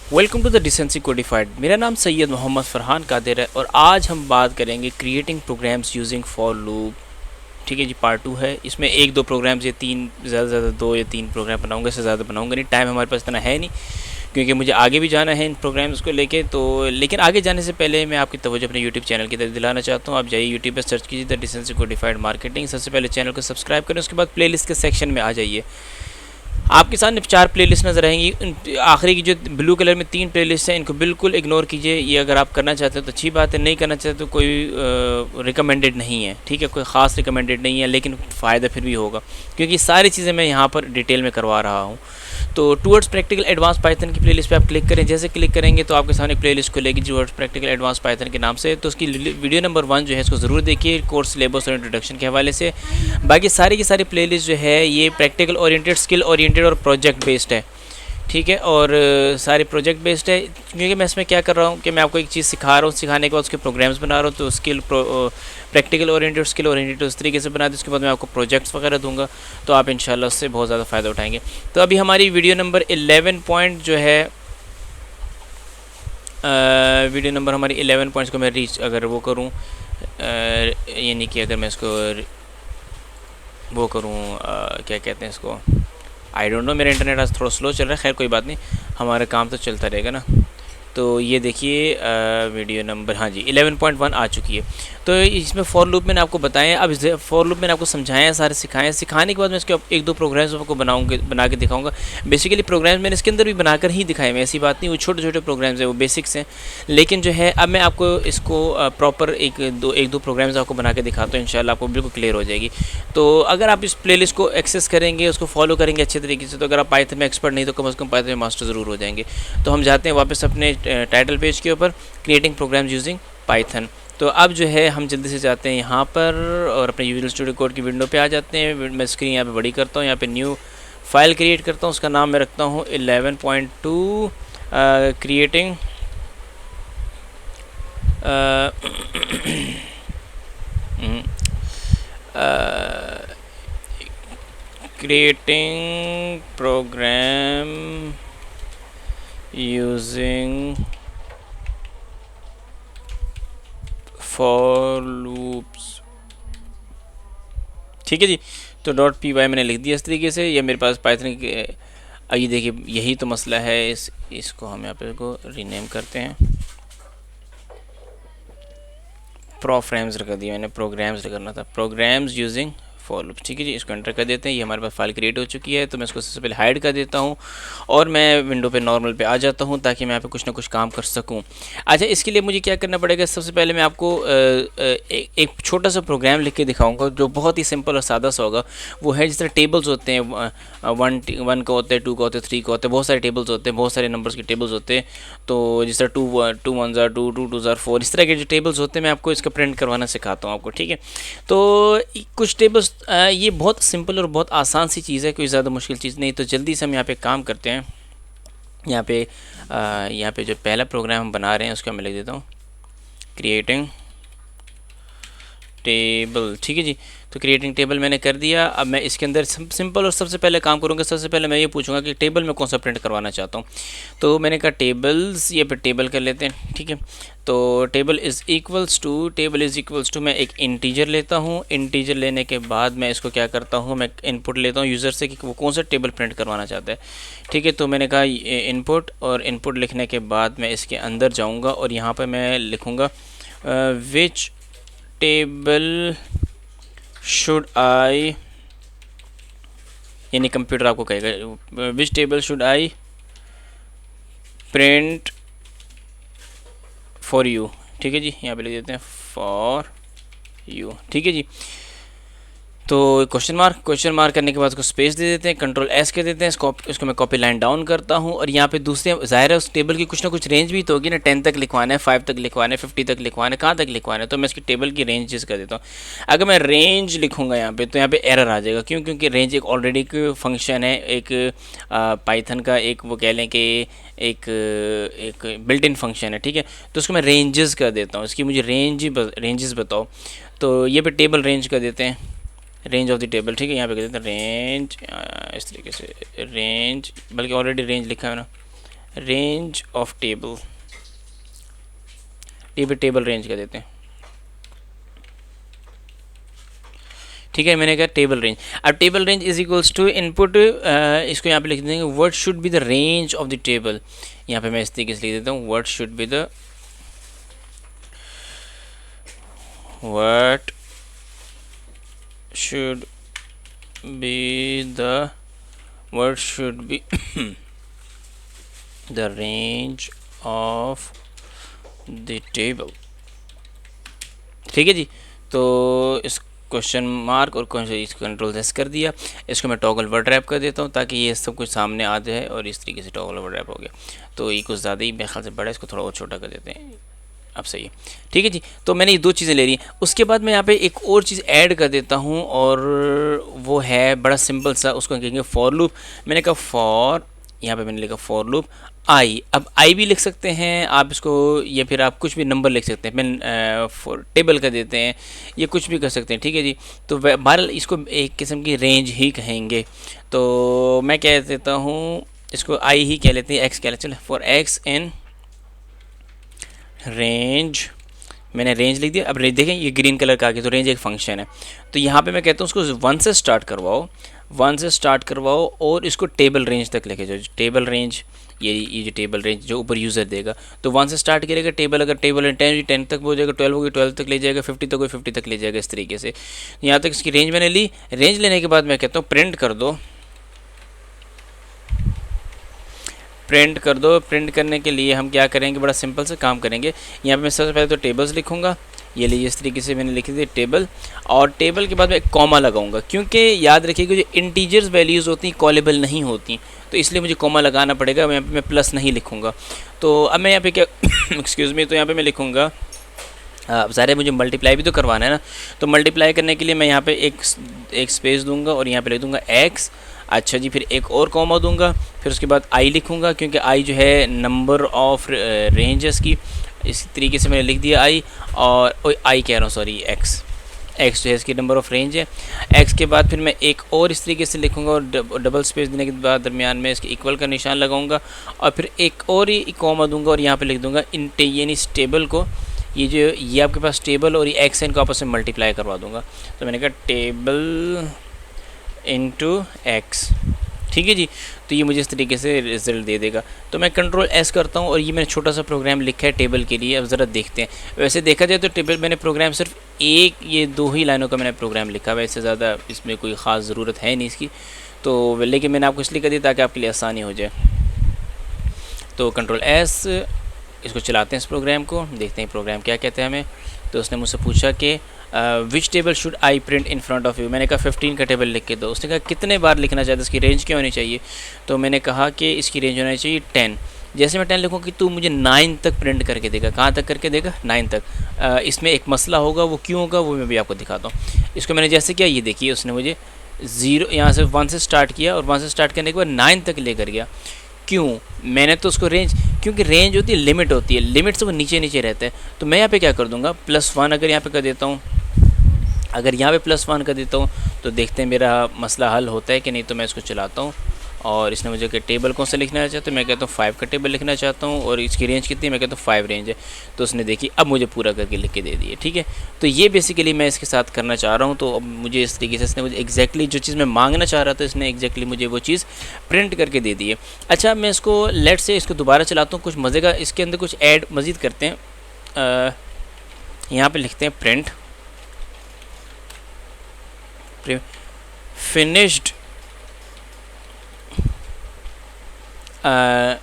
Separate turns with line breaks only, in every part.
Welcome to the decency codified. मेरा नाम सैयद मोहम्मद फ़रहान कादिर है और आज हम बात करेंगे creating programs using for loop. ठीक है जी, पार्ट 2 है। इसमें एक दो प्रोग्राम्स या तीन, ज़्यादा से ज़्यादा 2 या 3 प्रोग्राम बनाऊंगा, इससे ज़्यादा बनाऊंगा नहीं। टाइम हमारे पास इतना है नहीं क्योंकि मुझे आगे भी जाना है इन प्रोग्राम्स को लेके। तो लेकिन आगे जाने से पहले मैं आपकी तवज्जो अपने यूट्यूब चैनल की तरफ दिलाना चाहता हूँ। आप जाइए यूट्यूब पर सर्च कीजिए द डिसेंसी कोडिफाइड मार्केटिंग। सबसे पहले चैनल को सब्सक्राइब करें, उसके बाद प्लेलिस्ट के सेक्शन में आ जाइए। आपके सामने 4 प्लेलिस्ट नज़र आएंगी। आखिरी की जो ब्लू कलर में 3 प्लेलिस्ट हैं, इनको बिल्कुल इग्नोर कीजिए। ये अगर आप करना चाहते हो तो अच्छी बात है, नहीं करना चाहते तो कोई रिकमेंडेड नहीं है। ठीक है, कोई ख़ास रिकमेंडेड नहीं है, लेकिन फ़ायदा फिर भी होगा क्योंकि सारी चीज़ें मैं यहाँ पर डिटेल में करवा रहा हूँ। तो टूवर्ड्स प्रैक्टिकल एडवांस पाइथन की प्लेलिस्ट पे आप क्लिक करें। जैसे क्लिक करेंगे तो आपके सामने प्लेलिस्ट खुलेगी टूवर्ड्स प्रैक्टिकल एडवांस पाइथन के नाम से। तो उसकी वीडियो नंबर 1 जो है इसको ज़रूर देखिए, कोर्स सिलेबस और इंट्रोडक्शन के हवाले से। बाकी सारी की सारी प्लेलिस्ट जो है ये प्रैक्टिकल ओरिएंटेड, स्किल ओरिएंटेड और प्रोजेक्ट बेस्ड है। ठीक है, और सारे प्रोजेक्ट बेस्ड है क्योंकि मैं इसमें क्या कर रहा हूँ कि मैं आपको एक चीज़ सिखा रहा हूँ, सिखाने के बाद उसके प्रोग्राम्स बना रहा हूँ। तो skill practical oriented, skill oriented उस तरीके से बना दी। उसके बाद मैं आपको प्रोजेक्ट्स वगैरह दूंगा, तो आप इंशाल्लाह उससे बहुत ज़्यादा फ़ायदा उठाएंगे। तो अभी हमारी वीडियो नंबर 11 पॉइंट जो है, वीडियो नंबर हमारी 11 पॉइंट्स को मैं रीच अगर वो करूँ, यानी कि अगर मैं इसको वो करूँ, क्या कहते हैं इसको, आई डोंट नो, मेरा इंटरनेट आज थोड़ा स्लो चल रहा है। खैर कोई बात नहीं, हमारा काम तो चलता रहेगा ना। तो ये देखिए वीडियो नंबर, हाँ जी 11.1 आ चुकी है। तो इसमें फॉर लूप मैंने आपको बताया, अब फॉर लूप मैंने आपको समझाया, सारे सिखाए। सिखाने के बाद मैं इसके एक दो प्रोग्राम्स आपको बना के दिखाऊंगा। बेसिकली प्रोग्राम्स मैंने इसके अंदर भी बनाकर ही दिखाए हैं, ऐसी बात नहीं, वो छोटे छोटे प्रोग्राम्स हैं, वो बेसिक्स हैं। लेकिन जो है अब मैं आपको इसको प्रॉपर एक दो प्रोग्राम्स आपको बना के दिखाता हूँ, इंशाल्लाह आपको बिल्कुल क्लियर हो जाएगी। तो अगर आप इस प्लेलिस्ट को एक्सेस करेंगे, उसको फॉलो करेंगे अच्छे तरीके से, तो अगर आप पाइथन में एक्सपर्ट नहीं तो कम से कम पाइथन में मास्टर ज़रूर हो जाएंगे। तो हम जाते हैं वापस अपने टाइटल पेज के ऊपर, क्रिएटिंग प्रोग्राम्स यूजिंग पाइथन। तो अब जो है हम जल्दी से जाते हैं यहाँ पर और अपने विजुअल स्टूडियो कोड की विंडो पे आ जाते हैं। मैं स्क्रीन यहाँ पे बड़ी करता हूँ, यहाँ पे न्यू फाइल क्रिएट करता हूँ, उसका नाम मैं रखता हूँ 11.2 creating creating program using for loops। ठीक है जी, तो .py मैंने लिख दिया इस तरीके से। ये मेरे पास पाइथन के, आइए देखिए यही तो मसला है। इसको हम यहाँ पे को रीनेम करते हैं, फ्रेम्स रख दिया मैंने, प्रोग्राम्स करना था, प्रोग्राम्स यूजिंग फॉर लूप। ठीक है जी, इसको एंटर कर देते हैं। ये हमारे पास फाइल क्रिएट हो चुकी है। तो मैं इसको सबसे पहले हाइड कर देता हूँ और मैं विंडो पे नॉर्मल पे आ जाता हूँ ताकि मैं यहाँ पे कुछ ना कुछ काम कर सकूँ। अच्छा, इसके लिए मुझे क्या करना पड़ेगा, सबसे पहले मैं आपको एक छोटा सा प्रोग्राम लिख के दिखाऊँगा जो बहुत ही सिंपल और सादा सा होगा। वो है जिस तरह टेबल्स होते हैं, 1 का होते हैं, 2 का होते हैं, 3 का होते हैं, बहुत सारे टेबल्स होते हैं, बहुत सारे नंबर्स के टेबल्स होते हैं। तो जिस तरह 2 1 2 2 2 4 इस तरह के जो टेबल्स होते हैं, मैं आपको इसका प्रिंट करवाना सिखाता हूँ आपको। ठीक है, तो कुछ टेबल्स, ये बहुत सिंपल और बहुत आसान सी चीज़ है, कोई ज़्यादा मुश्किल चीज़ नहीं। तो जल्दी से हम यहाँ पे काम करते हैं। यहाँ पे जो पहला प्रोग्राम हम बना रहे हैं उसको मैं लिख देता हूँ क्रिएटिंग टेबल। ठीक है जी, तो क्रिएटिंग टेबल मैंने कर दिया। अब मैं इसके अंदर सिंपल और सबसे पहले काम करूँगा। सबसे पहले मैं ये पूछूंगा कि टेबल में कौन सा प्रिंट करवाना चाहता हूँ। तो मैंने कहा टेबल्स, ये पे टेबल कर लेते हैं। ठीक है, तो टेबल इज़ इक्वल्स टू मैं एक इंटीजर लेता हूँ। इंटीजर लेने के बाद मैं इसको क्या करता हूँ, मैं इनपुट लेता हूँ यूज़र से कि वो कौन सा टेबल प्रिंट करवाना चाहता है। ठीक है, तो मैंने कहा इनपुट, और इनपुट लिखने के बाद मैं इसके अंदर जाऊँगा और यहाँ पर मैं लिखूँगा विच टेबल शुड आई, यानी कंप्यूटर आपको कहेगा which table should I print for you. ठीक है जी, यहाँ पे लिख देते हैं फॉर यू। ठीक है जी, तो क्वेश्चन मार्क करने के बाद उसको स्पेस दे देते हैं, कंट्रोल एस कर देते हैं। इसको मैं कॉपी लाइन डाउन करता हूँ और यहाँ पे दूसरे, ज़ाहिर है उस टेबल की कुछ ना कुछ रेंज भी तो होगी ना, 10 तक लिखवाना है, 5 तक लिखवाना है, 50 तक लिखवाना है, कहाँ तक लिखवाना है। तो मैं इसकी टेबल की रेंज कर देता हूँ। अगर मैं रेंज लिखूँगा यहाँ पे तो यहाँ पे एरर आ जाएगा। क्यों? क्योंकि रेंज एक ऑलरेडी एक फंक्शन है, एक पाइथन का एक, वो कह लें कि एक बिल्ट इन फंक्शन है। ठीक है, तो उसको मैं रेंजेस कर देता हूँ। इसकी मुझे रेंजेस बताओ। तो ये पे टेबल रेंज कर देते हैं, रेंज ऑफ द टेबल। ठीक है, यहाँ पे कहते हैं रेंज, इस तरीके से रेंज, बल्कि ऑलरेडी रेंज लिखा है ना, range of table, table range का देते हैं, ठीक है। मैंने कहा टेबल रेंज। अब table range is equals to input, इसको यहाँ पे लिख देंगे what should be the range of the table. यहाँ पे मैं इस तरीके से लिख देता हूँ what should be the what should be the range of the table, ठीक है जी। तो इस क्वेश्चन मार्क और कंट्रोल एस कर दिया, इसको मैं टॉगल वर्ड रैप कर देता हूँ ताकि ये सब कुछ सामने आ जाए, और इस तरीके से टॉगल वर्ड रैप हो गया। तो ये कुछ ज़्यादा ही मेरे ख्याल से बड़ा है, इसको थोड़ा और छोटा कर देते हैं, अब सही है, ठीक है जी। तो मैंने ये दो चीज़ें ले ली। उसके बाद मैं यहाँ पे एक और चीज़ ऐड कर देता हूँ, और वो है बड़ा सिंपल सा, उसको कहेंगे फॉर लूप। मैंने कहा फॉर, यहाँ पे मैंने लिखा फॉर लूप आई। अब आई भी लिख सकते हैं आप इसको, या फिर आप कुछ भी नंबर लिख सकते हैं, मैं टेबल का देते हैं, ये कुछ भी कर सकते हैं, ठीक है जी। तो बहरहाल इसको एक किस्म की रेंज ही कहेंगे। तो मैं कह देता हूँ इसको आई ही कह लेते हैं, एक्स कह लेते हैं, फॉर एक्स इन रेंज। मैंने रेंज लिख दिया। अब देखें ये ग्रीन कलर का आ गया, तो रेंज एक फंक्शन है। तो यहाँ पे मैं कहता हूँ उसको 1 से स्टार्ट करवाओ, 1 से स्टार्ट करवाओ, और इसको टेबल रेंज तक लेके जाओ। टेबल रेंज, ये जो टेबल रेंज जो ऊपर यूज़र देगा, तो 1 से स्टार्ट करेगा टेबल, अगर टेबल 10 तक हो जाएगा, 12 होगी 12 तक ले जाएगा, 50 तक हो 50 तक ले जाएगा, इस तरीके से। यहाँ तक इसकी रेंज मैंने ली। रेंज लेने के बाद मैं कहता हूँ प्रिंट कर दो, प्रिंट कर दो। प्रिंट करने के लिए हम क्या करेंगे, बड़ा सिंपल से काम करेंगे। यहाँ पे मैं सबसे पहले तो टेबल्स लिखूंगा, ये लीजिए इस तरीके से मैंने लिख दी टेबल, और टेबल के बाद मैं एक कॉमा लगाऊंगा, क्योंकि याद रखिएगा जो इंटीजर्स वैल्यूज़ होती हैं कॉलेबल नहीं होती, तो इसलिए मुझे कॉमा लगाना पड़ेगा। मैं प्लस नहीं लिखूँगा। तो अब मैं यहाँ पे क्या एक्सक्यूज़ मी, तो यहाँ पे मैं लिखूँगा, अब ज़ाहिर मुझे मल्टीप्लाई भी तो करवाना है ना, तो मल्टीप्लाई करने के लिए मैं यहाँ पे एक स्पेस दूंगा, और यहाँ पे लिख दूंगा एक्स। अच्छा जी, फिर एक और कॉमा दूंगा, फिर उसके बाद आई लिखूंगा, क्योंकि आई जो है नंबर ऑफ रेंजेस की, इस तरीके से मैंने लिख दिया आई, और आई कह रहा हूँ सॉरी, एक्स जो है इसकी नंबर ऑफ रेंज है। एक्स के बाद फिर मैं एक और इस तरीके से लिखूंगा, और डबल स्पेस देने के बाद दरमियान में इसके इक्वल का निशान लगाऊंगा, और फिर एक और ही कॉमा दूंगा, और यहाँ पे लिख दूंगा यानी इस टेबल को, ये आपके पास टेबल और ये एक्स है, इनको आपस में मल्टीप्लाई करवा दूंगा। तो मैंने कहा टेबल इंटू एक्स, ठीक है जी। तो ये मुझे इस तरीके से रिजल्ट दे देगा। तो मैं कंट्रोल एस करता हूँ, और ये मैंने छोटा सा प्रोग्राम लिखा है टेबल के लिए। अब ज़रा देखते हैं। वैसे देखा जाए तो टेबल मैंने प्रोग्राम सिर्फ ये 2 ही लाइनों का मैंने प्रोग्राम लिखा है, वैसे ज़्यादा इसमें कोई ख़ास ज़रूरत है नहीं इसकी। तो लेकिन मैंने आपको इसलिए कर दिया ताकि आपके लिए आसानी हो जाए। तो कंट्रोल एस, इसको चलाते हैं इस प्रोग्राम को, देखते हैं प्रोग्राम क्या कहते हैं हमें। तो उसने मुझसे पूछा कि which table should I print in front of you. मैंने कहा 15 का टेबल लिख के दो। उसने कहा कितने बार लिखना चाहते, इसकी रेंज क्या होनी चाहिए। तो मैंने कहा कि इसकी रेंज होनी चाहिए 10। जैसे मैं 10 लिखूँ कि तू मुझे 9 तक प्रिंट करके देगा। कहाँ तक करके देगा, 9 तक। इसमें एक मसला होगा, वो क्यों होगा वो मैं भी आपको दिखाता हूँ। इसको मैंने जैसे किया, ये देखिए उसने मुझे 0 यहाँ से 1 से स्टार्ट किया, और 1 से स्टार्ट करने के बाद 9 तक लेकर गया। क्यों, मैंने तो उसको रेंज, क्योंकि रेंज होती है लिमिट होती है, लिमिट से वो नीचे नीचे रहता है। तो मैं यहाँ पे क्या कर दूंगा, +1 अगर यहाँ पे कर देता हूँ, अगर यहाँ पे +1 कर देता हूँ, तो देखते हैं मेरा मसला हल होता है कि नहीं। तो मैं इसको चलाता हूँ, और इसने मुझे कि टेबल कौन सा लिखना चाहता है, मैं कहता हूँ 5 का टेबल लिखना चाहता हूँ, और इसकी रेंज कितनी है, मैं कहता हूँ 5 रेंज है। तो उसने देखी, अब मुझे पूरा करके लिख के दे दिए, ठीक है। तो ये बेसिकली मैं इसके साथ करना चाह रहा हूँ। तो अब मुझे इस तरीके से इसने मुझे एग्जैक्टली जो चीज़ मैं मांगना चाह रहा था, इसने एग्जैक्टली मुझे वो चीज़ प्रिंट करके दे दी है। अच्छा, मैं इसको लेट से इसको दोबारा चलाता हूँ, कुछ मज़े का इसके अंदर कुछ ऐड मज़ीद करते हैं। यहाँ पर लिखते हैं प्रिंट फिनिश्ड,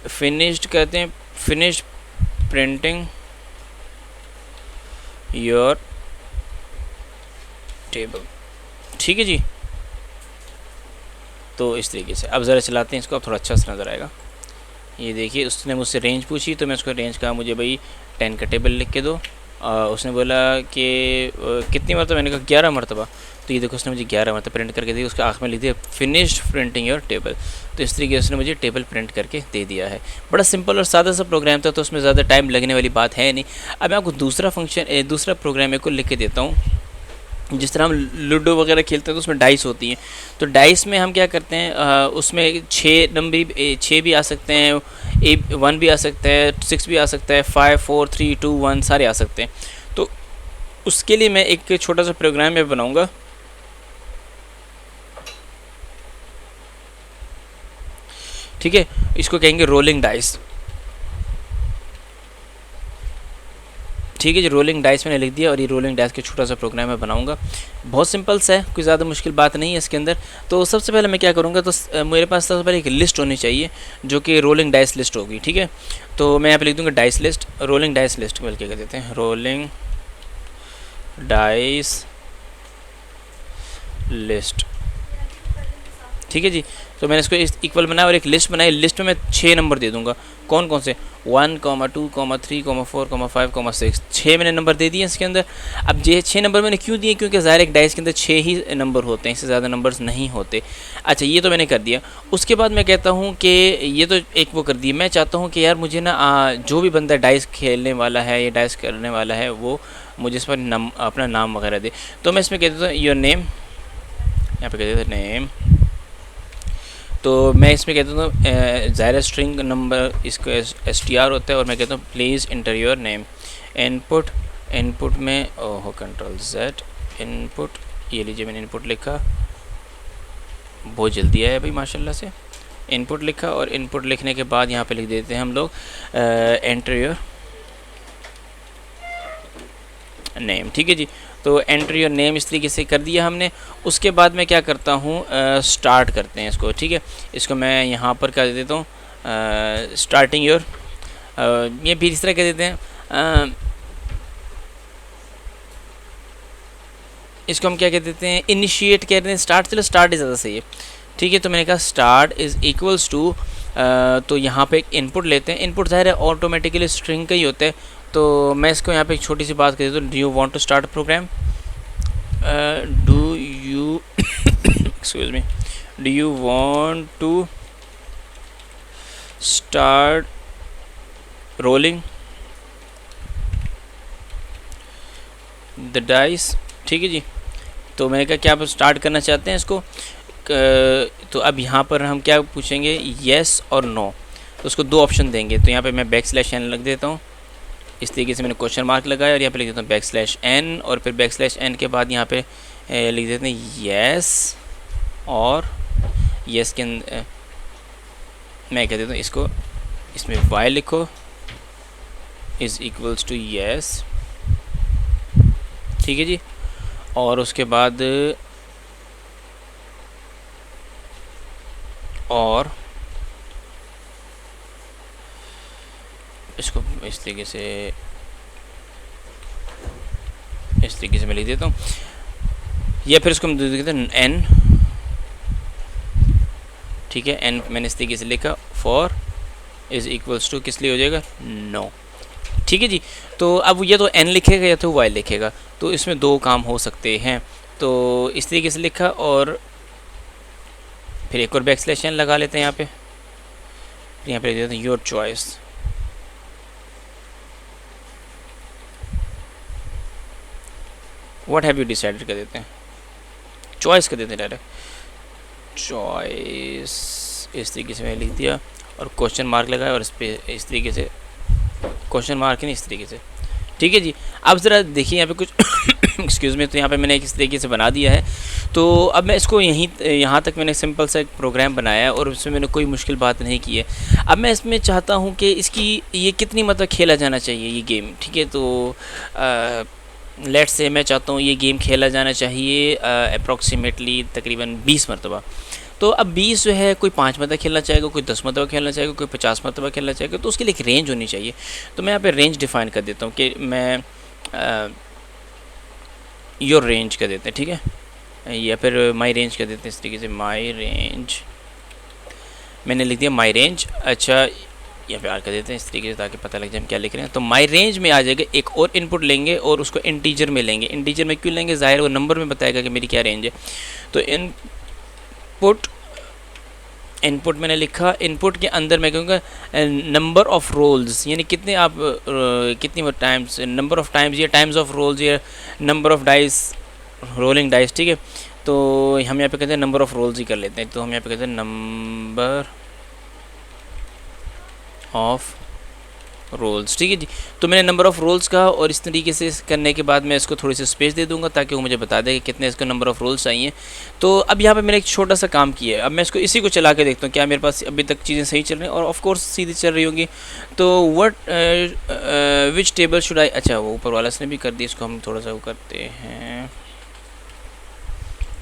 फिनिश्ड कहते हैं, फिनिश्ड प्रिंटिंग योर टेबल, ठीक है जी। तो इस तरीके से अब ज़रा चलाते हैं इसको, अब थोड़ा अच्छा सा नज़र आएगा। ये देखिए, उसने मुझसे रेंज पूछी, तो मैं उसको रेंज कहा मुझे भाई 10 का टेबल लिख के दो। उसने बोला कि कितनी मरतबा, मैंने कहा 11 मरतबा। तो ये देखो उसने मुझे 11 मरतबा प्रिंट करके दी। उसके आखिर में लिख दिया फिनिश्ड प्रिंटिंग योर टेबल। तो इस तरीके से उसने मुझे टेबल प्रिंट करके दे दिया है। बड़ा सिंपल और सादा सा प्रोग्राम था, तो उसमें ज़्यादा टाइम लगने वाली बात है नहीं। अब मैं आपको दूसरा प्रोग्राम को लिख के देता हूँ। जिस तरह हम लूडो वगैरह खेलते हैं तो उसमें डाइस होती हैं। तो डाइस में हम क्या करते हैं, उसमें 6 नंबर 6 भी आ सकते हैं, 1 भी आ सकता है, 6 भी आ सकता है, 5 4 3 2 1 सारे आ सकते हैं। तो उसके लिए मैं एक छोटा सा प्रोग्राम में बनाऊंगा। ठीक है, इसको कहेंगे रोलिंग डाइस। ठीक है जी, रोलिंग डाइस मैंने लिख दिया और ये रोलिंग डाइस का छोटा सा प्रोग्राम मैं बनाऊंगा। बहुत सिंपल सा है, कोई ज़्यादा मुश्किल बात नहीं है इसके अंदर। तो सबसे पहले मैं क्या करूँगा, तो मेरे पास सबसे पहले एक लिस्ट होनी चाहिए जो कि रोलिंग डाइस लिस्ट होगी। ठीक है, तो मैं यहाँ पे लिख दूँगा dice list, rolling dice list बल्कि कह देते हैं रोलिंग डाइस लिस्ट। ठीक है जी, तो मैंने इसको इस इक्वल बनाया और एक लिस्ट बनाई। लिस्ट में मैं 6 नंबर दे दूंगा। कौन कौन से? 1, 2, 3, 4, 5, 6। 6 मैंने नंबर दे दिए इसके अंदर। अब ये 6 नंबर मैंने क्यों दिए? क्योंकि ज़ाहिर एक डाइस के अंदर 6 ही नंबर होते हैं, इससे ज़्यादा नंबर्स नहीं होते। अच्छा, ये तो मैंने कर दिया। उसके बाद मैं कहता हूँ कि ये तो एक वो कर दिया। मैं चाहता हूँ कि यार मुझे ना जो भी बंदा डाइस खेलने वाला है या डाइस करने वाला है वो मुझे इस पर अपना नाम वगैरह दे। तो मैं इसमें कह देता हूँ योर नेम, यहाँ पर कह देता हूँ नेम। तो मैं इसमें कहता हूँ ज़ाहिर स्ट्रिंग नंबर इसको str होता है और मैं कहता हूँ please inter your name. Input में कंट्रोल Z इनपुट, ये लीजिए मैंने इनपुट लिखा, बहुत जल्दी आया भाई माशाल्लाह से। इनपुट लिखा और इनपुट लिखने के बाद यहाँ पे लिख देते हैं हम लोग एंटर योर नेम। ठीक है जी, तो एंटर योर नेम इस तरीके से कर दिया हमने। उसके बाद मैं क्या करता हूँ, स्टार्ट करते हैं इसको। ठीक है, इसको मैं यहाँ पर कर देता हूँ स्टार्टिंग योर, ये भी इस तरह कह देते हैं। इसको हम क्या कह देते हैं, इनिशिएट कह रहे हैं, स्टार्ट। चलो स्टार्ट ज़्यादा सही है। ठीक है, तो मैंने कहा स्टार्ट इज़ इक्वल्स टू, तो यहाँ पे एक इनपुट लेते हैं। इनपुट ज़ाहिर है ऑटोमेटिकली स्ट्रिंग का ही होता है। तो मैं इसको यहाँ पे एक छोटी सी बात कर देता हूँ, do you want to start program, do you excuse me, do you want to start rolling the dice. ठीक है जी, तो मैंने कहा क्या आप स्टार्ट करना चाहते हैं इसको, तो अब यहाँ पर हम क्या पूछेंगे, येस और नो। तो उसको 2 ऑप्शन देंगे। तो यहाँ पे मैं बैकस्लैश n लग देता हूँ, इस तरीके से मैंने क्वेश्चन मार्क लगाया और यहाँ पे लिख देता हूँ बैकस्लैश n और फिर बैकस्लैश n के बाद यहाँ पे लिख देते हैं येस, और येस के अंदर मैं कह देता हूँ इसको, इसमें y लिखो इज़ इक्वल्स टू येस। ठीक है जी, और उसके बाद और इसको इस तरीके से मैं लिख देता हूँ, या फिर इसको हम दे देते हैं n। ठीक है, n मैंने इस तरीके से लिखा, फॉर इज़ इक्वल्स टू किस लिए हो जाएगा, नो। ठीक है जी, तो अब ये तो n लिखेगा या तो y लिखेगा, तो इसमें 2 काम हो सकते हैं। तो इस तरीके से लिखा और फिर एक और बैकस्लैश n लगा लेते हैं यहाँ पे लिख देते हैं your choice. What have you decided कर देते हैं, चॉइस कर देते हैं डायरेक्ट चॉइस। इस तरीके से मैंने लिख दिया और क्वेश्चन मार्क लगाया और इस पर इस तरीके से क्वेश्चन मार्क नहीं, इस तरीके से। ठीक है जी, अब ज़रा देखिए यहाँ पे कुछ एक्सक्यूज़ मी, तो यहाँ पे मैंने इस तरीके से बना दिया है। तो अब मैं इसको यहाँ तक मैंने सिंपल सा एक प्रोग्राम बनाया है और उसमें मैंने कोई मुश्किल बात नहीं की है। अब मैं इसमें चाहता हूँ कि इसकी ये कितनी मतलब खेला जाना चाहिए ये गेम। ठीक है, तो लेट्स से मैं चाहता हूँ ये गेम खेला जाना चाहिए अप्रॉक्सीमेटली तकरीबन 20 मरतबा। तो अब 20 जो है, कोई 5 मरतबा खेलना चाहेगा, कोई 10 मरतबा खेलना चाहेगा, कोई 50 मरतबा खेलना चाहेगा, तो उसके लिए एक रेंज होनी चाहिए। तो मैं यहाँ पे रेंज डिफ़ाइन कर देता हूँ कि मैं योर रेंज कर देते हैं। ठीक है, या फिर माई रेंज कर देते हैं, इस तरीके से माई रेंज मैंने लिख दिया माई रेंज। अच्छा, या फिर आर कर देते हैं इस तरीके से ताकि पता लग जाए हम क्या लिख रहे हैं। तो माई रेंज में आ जाएगा, एक और इनपुट लेंगे और उसको इंटीजर में लेंगे। इंटीजर में क्यों लेंगे, ज़ाहिर वो नंबर में बताएगा कि मेरी क्या रेंज है। तो इनपुट मैंने लिखा, इनपुट के अंदर मैं कहूँगा नंबर ऑफ़ रोल्स, यानी कितने आप कितनी टाइम्स, नंबर ऑफ़ टाइम्स या टाइम्स ऑफ रोल्स या number of dice, rolling dice. ठीक है, तो हम यहाँ पे कहते हैं नंबर ऑफ़ रोल्स ही कर लेते हैं। तो हम यहाँ पे कहते हैं नंबर ऑफ रोल्स। ठीक है जी, तो मैंने नंबर ऑफ़ रोल्स कहा और इस तरीके से करने के बाद मैं इसको थोड़ी सी स्पेस दे दूंगा ताकि वो मुझे बता दे कि कितने इसको नंबर ऑफ़ रोल्स चाहिए। तो अब यहाँ पे मैंने एक छोटा सा काम किया है, अब मैं इसको इसी को चला के देखता हूँ क्या मेरे पास अभी तक चीज़ें सही चल रही हैं और ऑफ कोर्स सीधी चल रही होंगी। तो विच टेबल शुड आई, अच्छा वो ऊपर वाला इसने भी कर दिया, इसको हम थोड़ा सा वो करते हैं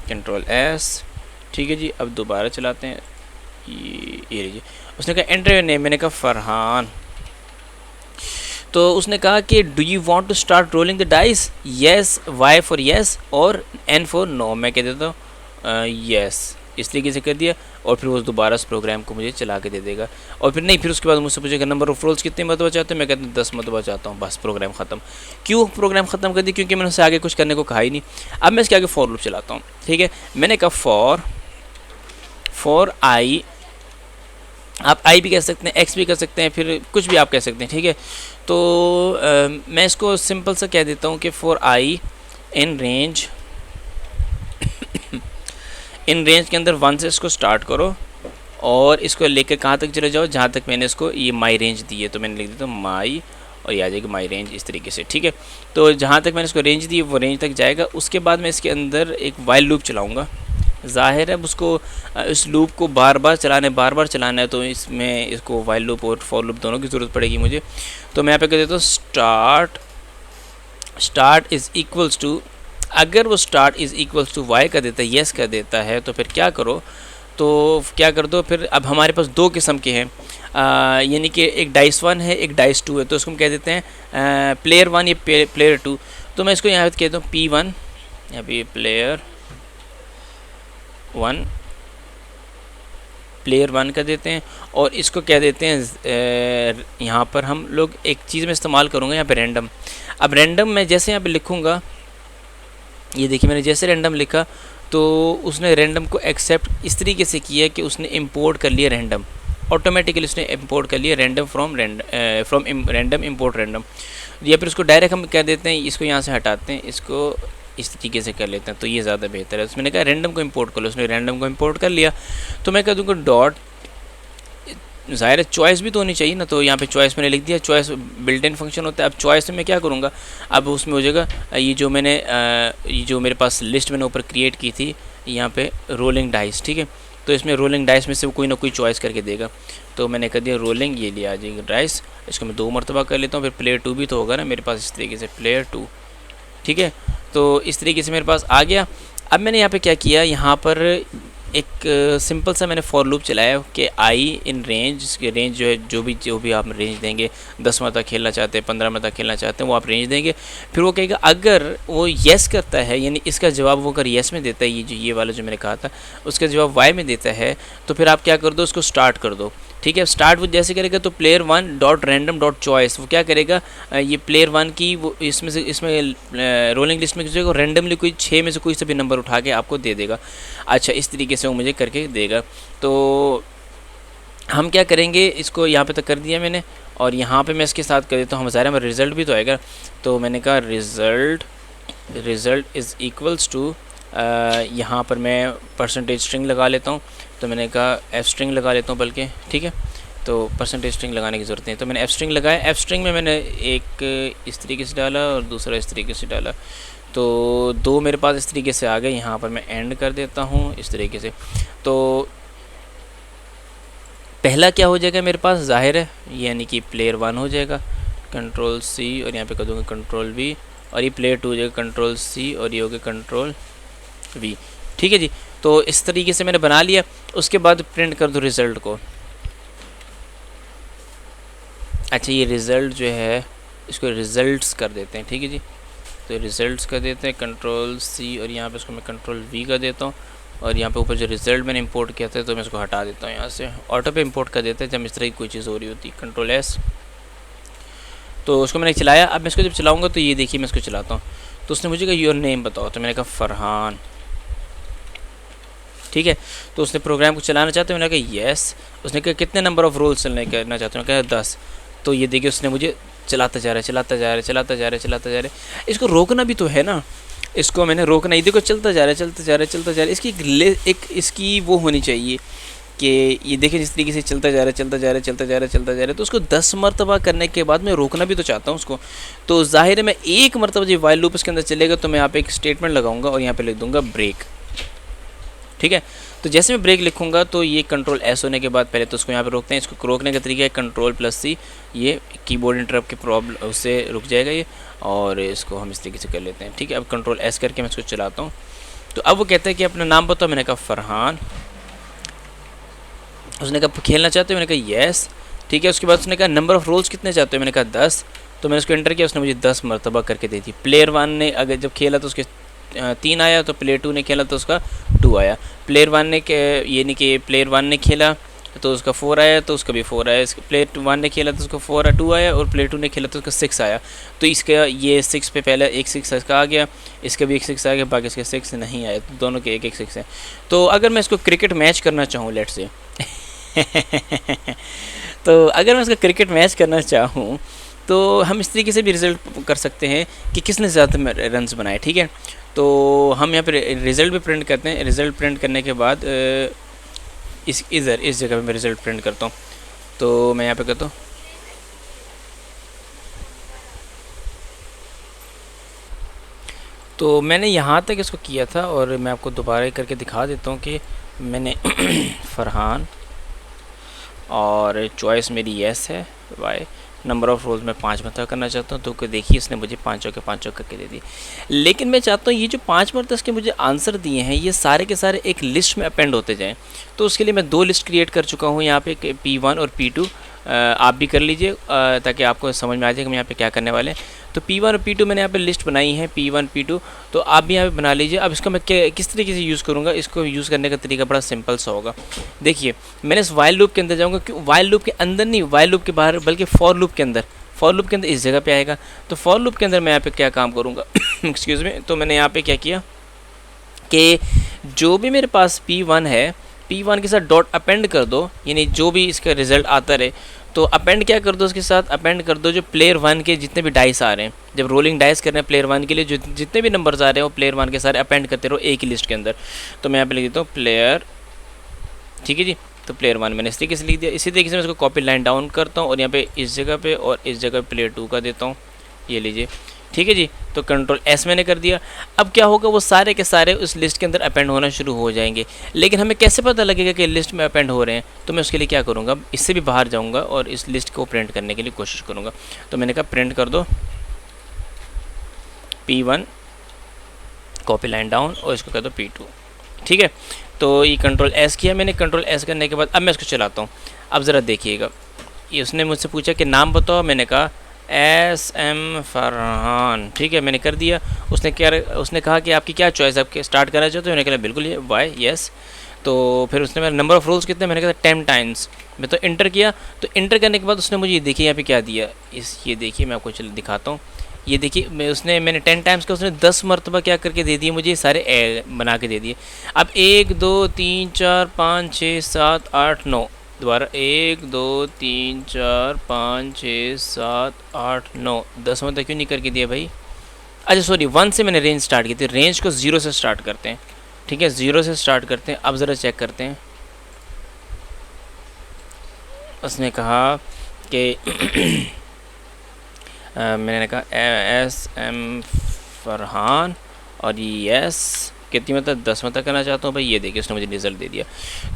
कंट्रोल एस। ठीक है जी, अब दोबारा चलाते हैं, ये लीजिए, उसने कहा एंटर योर नेम, मैंने कहा फरहान। तो उसने कहा कि do you want to start rolling the dice, yes, Y for yes और एन फॉर नो। मैं कह देता हूँ येस, इस तरीके से कर दिया और फिर वो दोबारा इस प्रोग्राम को मुझे चला के दे देगा। और फिर नहीं, फिर उसके बाद मुझसे पूछेगा नंबर ऑफ रोल्स कितने मरतबा चाहते हो, मैं कहता हूँ 10 मरतबा चाहता हूँ, बस प्रोग्राम ख़त्म। क्यों प्रोग्राम ख़त्म कर दी, क्योंकि मैंने उससे आगे कुछ करने को कहा ही नहीं। अब मैं इसके आगे फॉर लूप चलाता हूँ। ठीक है, मैंने कहा फॉर आई, आप आई भी कह सकते हैं, एक्स भी कर सकते हैं, फिर कुछ भी आप कह सकते हैं। ठीक है, तो मैं इसको सिंपल सा कह देता हूँ कि for I in range, in range के अंदर 1 से इसको स्टार्ट करो और इसको लेकर कहाँ तक चले जाओ जहाँ तक मैंने इसको ये माई रेंज दी है। तो मैंने लिख देता हूँ माई और ये आ जाएगी माई रेंज इस तरीके से। ठीक है, तो जहाँ तक मैंने इसको रेंज दी वो रेंज तक जाएगा। उसके बाद मैं इसके अंदर एक वाइल लूप चलाऊँगा। ज़ाहिर है अब उसको इस लूप को बार बार चलाना है, तो इसमें इसको वाइल लूप और फॉर लूप दोनों की ज़रूरत पड़ेगी मुझे। तो मैं यहाँ पे कह देता हूँ स्टार्ट इज़ इक्वल्स टू, अगर वो start is equals to Y कर देता है, येस कर देता है, तो फिर क्या करो, तो क्या कर दो फिर। अब हमारे पास दो किस्म के हैं, यानी कि एक डाइस 1 है, एक डाइस 2 है। तो उसको हम कह देते हैं प्लेयर 1 या प्लेयर 2। तो मैं इसको यहाँ पे कहता हूँ P1, यहाँ पे प्लेयर 1, प्लेयर 1 कर देते हैं और इसको कह देते हैं यहाँ पर हम लोग एक चीज़ में इस्तेमाल करूँगा यहाँ पे रैंडम। अब रैंडम मैं जैसे यहाँ पे लिखूँगा, ये देखिए मैंने जैसे रैंडम लिखा तो उसने रैंडम को एक्सेप्ट इस तरीके से किया कि उसने इंपोर्ट कर लिया रैंडम, ऑटोमेटिकली उसने इंपोर्ट कर लिया random from random import random. या फिर उसको डायरेक्ट हम कह देते हैं, इसको यहाँ से हटाते हैं, इसको इस तरीके से कर लेते हैं, तो ये ज़्यादा बेहतर है। उसने कहा रैंडम को इंपोर्ट कर लो, उसने रैंडम को इंपोर्ट कर लिया। तो मैं कह दूँगा डॉट, ज़ाहिर है चॉइस भी तो होनी चाहिए ना, तो यहाँ पे चॉइस मैंने लिख दिया, चॉइस बिल्ट इन फंक्शन होता है। अब चॉइस में मैं क्या करूँगा, अब उसमें हो जाएगा ये जो मैंने ये जो मेरे पास लिस्ट मैंने ऊपर क्रिएट की थी यहाँ पे रोलिंग डाइस। ठीक है, तो इसमें रोलिंग डाइस में से कोई ना कोई चॉइस करके देगा। तो मैंने कर दिया रोलिंग, ये लिया आ जाएगा डाइस, इसको मैं 2 मरतबा कर लेता हूँ। फिर प्लेयर 2 भी तो होगा ना मेरे पास, इस तरीके से प्लेयर 2। ठीक है, तो इस तरीके से मेरे पास आ गया। अब मैंने यहाँ पे क्या किया, यहाँ पर एक सिंपल सा मैंने फॉर लूप चलाया कि आई इन रेंज, इसके रेंज जो है जो भी आप रेंज देंगे, 10 मिनट तक खेलना चाहते हैं, 15 मिनट तक खेलना चाहते हैं, वो आप रेंज देंगे। फिर वो कहेगा अगर वो येस करता है, यानी इसका जवाब वो अगर येस में देता है, ये वाला जो मैंने कहा था उसका जवाब वाई में देता है, तो फिर आप क्या कर दो, उसको स्टार्ट कर दो। ठीक है, स्टार्ट वो जैसे करेगा तो player 1 dot random dot choice, वो क्या करेगा, ये प्लेयर 1 की वो इसमें रोलिंग लिस्ट में जो रैंडमली कोई 6 में से कोई सा भी नंबर उठा के आपको दे देगा। अच्छा, इस तरीके से वो मुझे करके देगा। तो हम क्या करेंगे, इसको यहाँ पे तक कर दिया मैंने और यहाँ पे मैं इसके साथ कर देता हूँ, ज़ाहिर है रिज़ल्ट भी तो आएगा। तो मैंने कहा रिज़ल्ट इज़ इक्वल्स टू, यहाँ पर मैं परसेंटेज स्ट्रिंग लगा लेता हूँ। तो मैंने कहा एफ स्ट्रिंग लगा लेता हूँ बल्कि। ठीक है, तो परसेंटेज स्ट्रिंग लगाने की ज़रूरत नहीं, तो मैंने एफ स्ट्रिंग लगाया। एफ स्ट्रिंग में मैंने एक इस तरीके से डाला और दूसरा इस तरीके से डाला, तो 2 मेरे पास इस तरीके से आ गए। यहाँ पर मैं एंड कर देता हूँ इस तरीके से। तो पहला क्या हो जाएगा मेरे पास, ज़ाहिर है यानी कि प्लेयर 1 हो जाएगा, कंट्रोल सी और यहाँ पे कर दूँगा कंट्रोल वी, और ये प्लेयर 2 हो जाएगा कंट्रोल सी और ये हो गया कंट्रोल वी। ठीक है जी, तो इस तरीके से मैंने बना लिया। उसके बाद प्रिंट कर दो रिज़ल्ट को। अच्छा, ये रिज़ल्ट जो है इसको रिज़ल्ट्स कर देते हैं। ठीक है जी, तो रिज़ल्ट्स कर देते हैं कंट्रोल सी और यहाँ पे इसको मैं कंट्रोल वी कर देता हूँ। और यहाँ पे ऊपर जो रिज़ल्ट मैंने इंपोर्ट किया था तो मैं इसको हटा देता हूँ, यहाँ से ऑटो पे इंपोर्ट कर देते हैं जब इस तरह की कोई चीज़ हो रही होती। कंट्रोल एस, तो उसको मैंने चलाया। अब मैं इसको जब चलाऊँगा तो ये देखिए मैं इसको चलाता हूँ, तो उसने मुझे कहा योर नेम बताओ, तो मैंने कहा फरहान। ठीक है, तो उसने प्रोग्राम को चलाना चाहते हैं, मैंने कहा येस। उसने कहा कितने नंबर ऑफ़ रोल्स चलने करना चाहते हैं, मैंने कहा 10। तो ये देखिए उसने मुझे चलाता जा रहा है। इसको रोकना भी तो है ना, इसको मैंने रोकना, ये देखो चलता जा रहा है। इसकी एक इसकी वो होनी चाहिए कि ये देखिए जिस तरीके से चलता जा रहा है चलता जा रहा है चलता जा रहा है चलता जा रहा है, तो उसको 10 मरतबा करने के बाद मैं रोकना भी तो चाहता हूँ उसको। तो ज़ाहिर है मैं एक मरतबा जब वाइल लूप इसके अंदर चलेगा तो मैं यहाँ पे एक स्टेटमेंट लगाऊंगा और यहाँ पे लिख दूंगा ब्रेक। ठीक है, तो जैसे मैं ब्रेक लिखूंगा तो ये कंट्रोल एस होने के बाद पहले तो उसको यहाँ पे रोकते हैं। इसको रोकने का तरीका है कंट्रोल प्लस सी, ये कीबोर्ड इंटरप्ट के प्रॉब्लम उससे रुक जाएगा ये, और इसको हम इस तरीके से कर लेते हैं। ठीक है, अब कंट्रोल एस करके मैं इसको चलाता हूँ। तो अब वो कहता है कि अपना नाम बताओ, मैंने कहा फरहान। उसने कहा खेलना चाहते हो, मैंने कहा येस। ठीक है, उसके बाद उसने कहा नंबर ऑफ़ रोल्स कितने चाहते हो, मैंने कहा 10। तो मैंने उसको एंटर किया, उसने मुझे 10 मरतबा करके दे दी। प्लेयर 1 ने अगर जब खेला तो उसके 3 आया, तो प्लेयर 2 ने खेला तो उसका 2 आया। प्लेयर 1 ने यानी कि प्लेयर 1 ने खेला तो उसका 4 आया, तो उसका भी 4 आया। प्लेयर 1 ने खेला तो उसका 2 आया, और प्लेयर 2 ने खेला तो उसका 6 आया। तो इसका ये 6 पे पहले एक 6 इसका आ गया, इसका भी एक 6 आ गया, बाकी इसके 6 नहीं आए, तो दोनों के एक 6 है। तो अगर मैं इसको क्रिकेट मैच करना चाहूँ लेट से तो अगर मैं इसका क्रिकेट मैच करना चाहूँ तो हम इस तरीके से भी रिज़ल्ट कर सकते हैं कि किसने ज़्यादा रन्स बनाए। ठीक है, तो हम यहाँ पे रिज़ल्ट भी प्रिंट करते हैं। रिज़ल्ट प्रिंट करने के बाद इस जगह पे मैं रिज़ल्ट प्रिंट करता हूँ। तो मैं यहाँ पे करता हूँ, तो मैंने यहाँ तक इसको किया था, और मैं आपको दोबारा करके दिखा देता हूँ कि मैंने फरहान, और चॉइस मेरी येस है, वाई नंबर ऑफ़ रोल्स मैं 5 मरतबा करना चाहता हूँ। तो देखिए इसने मुझे 5 के 5 करके दे दी। लेकिन मैं चाहता हूँ ये जो 5 मरतबा इसके मुझे आंसर दिए हैं ये सारे के सारे एक लिस्ट में अपेंड होते जाएं। तो उसके लिए मैं 2 लिस्ट क्रिएट कर चुका हूँ यहाँ पे, P1 और P2। आप भी कर लीजिए ताकि आपको समझ में आ जाए कि हम यहाँ पे क्या करने वाले हैं। तो P1 और P2 मैंने यहाँ पे लिस्ट बनाई है, P1 P2, तो आप भी यहाँ पे बना लीजिए। अब इसको मैं किस तरीके से यूज़ करूँगा, इसको यूज़ करने का तरीका बड़ा सिंपल सा होगा। देखिए मैंने इस वाइल लूप के अंदर जाऊँगा, क्यों वाइल लूप के अंदर नहीं, वाइल लूप के बाहर, बल्कि फॉर लूप के अंदर। फॉर लूप के अंदर इस जगह पे आएगा। तो फॉर लूप के अंदर मैं यहाँ पे क्या काम करूँगा एक्सक्यूज़ मी, तो मैंने यहाँ पे क्या किया कि जो भी मेरे पास P1 है, P1 के साथ डॉट अपेंड कर दो, यानी जो भी इसका रिज़ल्ट आता रहे तो अपेंड क्या कर दो, उसके साथ अपेंड कर दो जो प्लेयर 1 के जितने भी डाइस आ रहे हैं। जब रोलिंग डाइस कर रहे हैं प्लेयर 1 के लिए जो जितने भी नंबर्स आ रहे हैं वो प्लेयर 1 के सारे अपेंड करते रहो एक ही लिस्ट के अंदर। तो मैं यहाँ पे लिख देता हूँ प्लेयर, ठीक है जी। तो प्लेयर 1 मैंने इस तरीके से लिख दिया। इसी तरीके से मैं इसको कॉपी लाइन डाउन करता हूँ और यहाँ पे इस जगह पे और इस जगह प्लेयर 2 का देता हूँ, ये लीजिए, ठीक है जी। तो कंट्रोल एस मैंने कर दिया। अब क्या होगा, वो सारे के सारे उस लिस्ट के अंदर अपेंड होना शुरू हो जाएंगे। लेकिन हमें कैसे पता लगेगा कि लिस्ट में अपेंड हो रहे हैं, तो मैं उसके लिए क्या करूँगा, इससे भी बाहर जाऊँगा और इस लिस्ट को प्रिंट करने के लिए कोशिश करूँगा। तो मैंने कहा प्रिंट कर दो P1, कॉपी लाइन डाउन, और इसको कर दो P2, ठीक है। तो ये कंट्रोल एस किया मैंने। कंट्रोल एस करने के बाद अब मैं इसको चलाता हूँ। अब ज़रा देखिएगा, ये उसने मुझसे पूछा कि नाम बताओ, मैंने कहा SM फरहान, ठीक है, मैंने कर दिया। उसने कहा कि आपकी क्या चॉइस है, आपके स्टार्ट करना चाहते हो, मैंने कहा बिल्कुल ये वाई यस। तो फिर उसने मेरा नंबर ऑफ़ रोल्स कितने, मैंने कहा 10 टाइम्स। मैं तो इंटर किया। तो इंटर करने के बाद उसने मुझे देखिए यहाँ पे क्या दिया, ये देखिए मैं आपको दिखाता हूँ। ये देखिए मैंने 10 टाइम्स का उसने 10 मरतबा क्या करके दे दिए मुझे, सारे बना के दे दिए। अब 1 2 3 4 5 6 7 8 9, दोबारा 1 2 3 4 5 6 7 8 9, 10 मतलब क्यों नहीं करके दिया भाई। अच्छा सॉरी, 1 से मैंने रेंज स्टार्ट की थी। रेंज को 0 से स्टार्ट करते हैं, ठीक है, 0 से स्टार्ट करते हैं। अब ज़रा चेक करते हैं। उसने कहा कि मैंने कहा SM फरहान और यस, कितनी मतलब 10 मतलब करना चाहता हूँ भाई। ये देखिए उसने मुझे रिज़ल्ट दे दिया।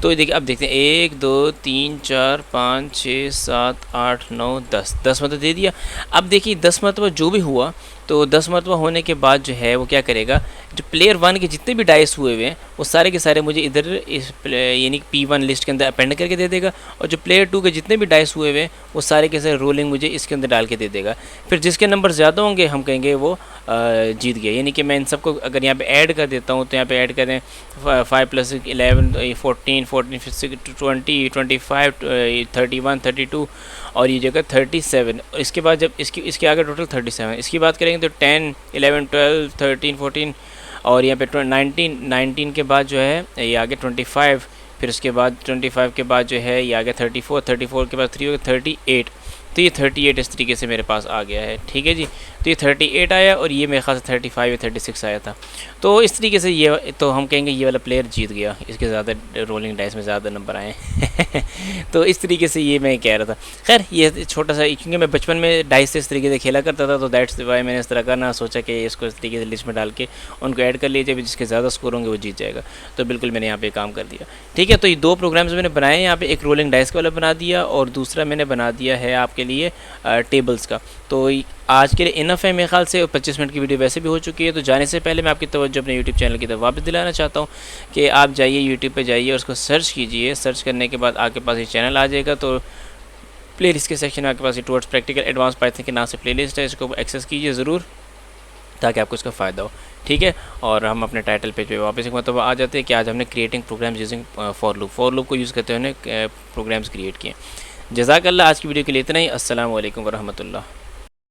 तो ये देखिए अब देखते हैं 1 2 3 4 5 6 7 8 9 10 मतलब दे दिया। अब देखिए 10 मतलब जो भी हुआ, तो 10 मरतबा होने के बाद जो है वो क्या करेगा, जो प्लेयर 1 के जितने भी डाइस हुए हुए हैं वो सारे के सारे मुझे इधर इस यानी P1 लिस्ट के अंदर अपेंड करके दे देगा, और जो प्लेयर 2 के जितने भी डाइस हुए हुए हैं वो सारे के सारे रोलिंग मुझे इसके अंदर डाल के दे देगा। फिर जिसके नंबर ज़्यादा होंगे हम कहेंगे वो जीत गया। यानी कि मैं इन सबको अगर यहाँ पे ऐड कर देता हूँ, तो यहाँ पे ऐड करें 5 + 11 14 14 20 25 31 32 और ये जगह 37। और इसके बाद जब इसके आगे टोटल 37, इसकी बात करेंगे तो 10 11 12 13 14 और यहाँ पे 19 के बाद जो है ये आगे 25, फिर उसके बाद 25 के बाद जो है ये आगे 34 के बाद 3 होगा 38, तो ये 38 इस तरीके से मेरे पास आ गया है। ठीक है जी, तो ये 38 आया और ये मेरे ख्याल से 35 या 36 आया था। तो इस तरीके से ये, तो हम कहेंगे ये वाला प्लेयर जीत गया, इसके ज़्यादा रोलिंग डाइस में ज़्यादा नंबर आए तो इस तरीके से ये मैं कह रहा था। खैर ये छोटा सा, क्योंकि मैं बचपन में डाइस से इस तरीके से खेला करता था, तो दैट्स वाई मैंने इस तरह का ना सोचा कि इसको इस तरीके से लिस्ट में डाल के उनको ऐड कर लीजिए, जिसके ज़्यादा स्कोर होंगे वो जीत जाएगा। तो बिल्कुल मैंने यहाँ पे काम कर दिया। ठीक है, तो ये 2 प्रोग्राम्स मैंने बनाए यहाँ पे, एक रोलिंग डाइस वाला बना दिया और दूसरा मैंने बना दिया है आपके लिए टेबल्स का। तो आज के लिए इनफ है मेरे ख्याल से, 25 मिनट की वीडियो वैसे भी हो चुकी है। तो जाने से पहले मैं आपकी तवज्जो अपने यूट्यूब चैनल की तरफ वापस दिलाना चाहता हूँ कि आप जाइए यूट्यूब पे जाइए और उसको सर्च कीजिए। सर्च करने के बाद आपके पास ये चैनल आ जाएगा। तो प्लेलिस्ट के सेक्शन में आपके पास ये टुवर्ड्स प्रैक्टिकल एडवांस पाइथन के नाम से प्लेलिस्ट है, इसको एक्सेस कीजिए ज़रूर ताकि आपको इसका फ़ायदा हो। ठीक है, और हम अपने टाइटल पेज पे वापस एक मतलब आ जाते हैं कि आज हमने creating programs using for loop को यूज़ करते हुए प्रोग्राम्स क्रिएट किए। जज़ाकल्लाह, आज की वीडियो के लिए इतना ही। अस्सलाम वालेकुम वरहमतुल्लाह।